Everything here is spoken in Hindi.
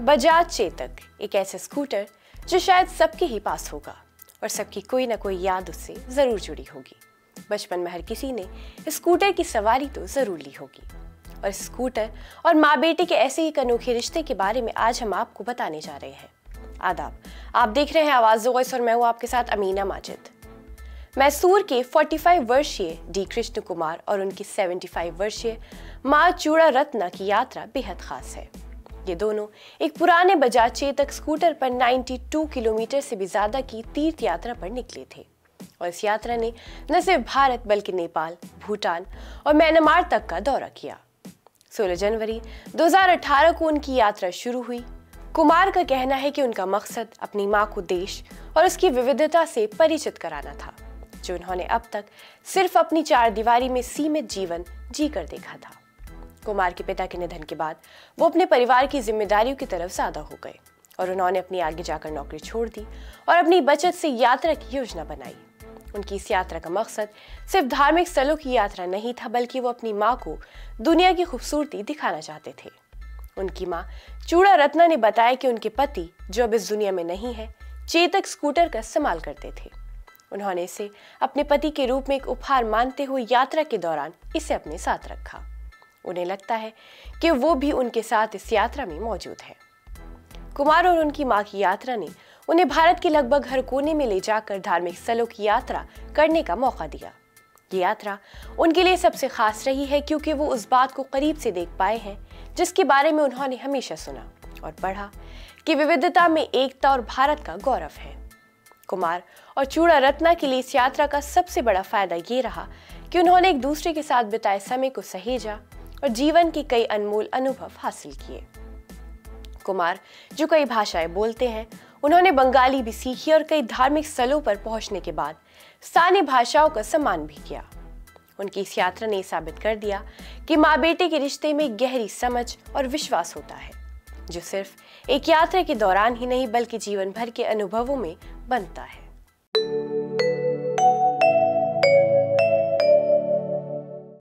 बजाज चेतक एक ऐसा स्कूटर जो शायद सबके ही पास होगा और सबकी कोई ना कोई याद उससे जरूर जुड़ी होगी। बचपन में हर किसी ने स्कूटर की सवारी तो जरूर ली होगी और स्कूटर और माँ बेटे के ऐसे ही अनोखे रिश्ते के बारे में आज हम आपको बताने जा रहे हैं। आदाब, आप देख रहे हैं आवाज़ वॉइस और मैं हूँ आपके साथ अमीना माजिद। मैसूर के 45 वर्षीय डी कृष्ण कुमार और उनकी 75 वर्षीय माँ चूड़ा रत्ना की यात्रा बेहद खास है। ये दोनों एक पुराने बजाज चेतक स्कूटर पर 92 किलोमीटर से भी ज्यादा की तीर्थ यात्रा पर निकले थे और इस यात्रा ने न सिर्फ भारत बल्कि नेपाल, भूटान और म्यांमार तक का दौरा किया। 16 जनवरी 2018 को उनकी यात्रा शुरू हुई। कुमार का कहना है कि उनका मकसद अपनी माँ को देश और उसकी विविधता से परिचित कराना था, जो उन्होंने अब तक सिर्फ अपनी चार दीवारी में सीमित जीवन जीकर देखा था। कुमार के पिता के निधन के बाद वो अपने परिवार की जिम्मेदारियों की तरफ ज्यादा हो गए और उन्होंने अपनी आगे जाकर नौकरी छोड़ दी और अपनी बचत से यात्रा की योजना बनाई। उनकी इस यात्रा का मकसद सिर्फ धार्मिक स्थलों की यात्रा नहीं था, बल्कि वो अपनी माँ को दुनिया की खूबसूरती दिखाना चाहते थे। उनकी माँ चूड़ा रत्ना ने बताया कि उनके पति, जो अब इस दुनिया में नहीं है, चेतक स्कूटर का इस्तेमाल करते थे। उन्होंने इसे अपने पति के रूप में एक उपहार मानते हुए यात्रा के दौरान इसे अपने साथ रखा। उन्हें लगता है कि वो भी उनके साथ इस यात्रा में मौजूद है। कुमार और उनकी मां की यात्रा ने उन्हें भारत के लगभग हर कोने में ले जाकर धार्मिक स्थलों की यात्रा करने का मौका दिया। ये यात्रा उनके लिए सबसे खास रही है क्योंकि वो उस बात को करीब से देख पाए हैं जिसके बारे में उन्होंने हमेशा सुना और पढ़ा कि विविधता में एकता और भारत का गौरव है। कुमार और चूड़ा रत्ना के लिए इस यात्रा का सबसे बड़ा फायदा ये रहा कि उन्होंने एक दूसरे के साथ बिताए समय को सहेजा और जीवन के कई अनमोल अनुभव हासिल किए। कुमार, जो कई भाषाएं बोलते हैं, उन्होंने बंगाली भी सीखी और कई धार्मिक स्थलों पर पहुंचने के बाद स्थानीय भाषाओं का सम्मान भी किया। उनकी इस यात्रा ने साबित कर दिया कि माँ बेटे के रिश्ते में गहरी समझ और विश्वास होता है, जो सिर्फ एक यात्रा के दौरान ही नहीं बल्कि जीवन भर के अनुभवों में बनता है।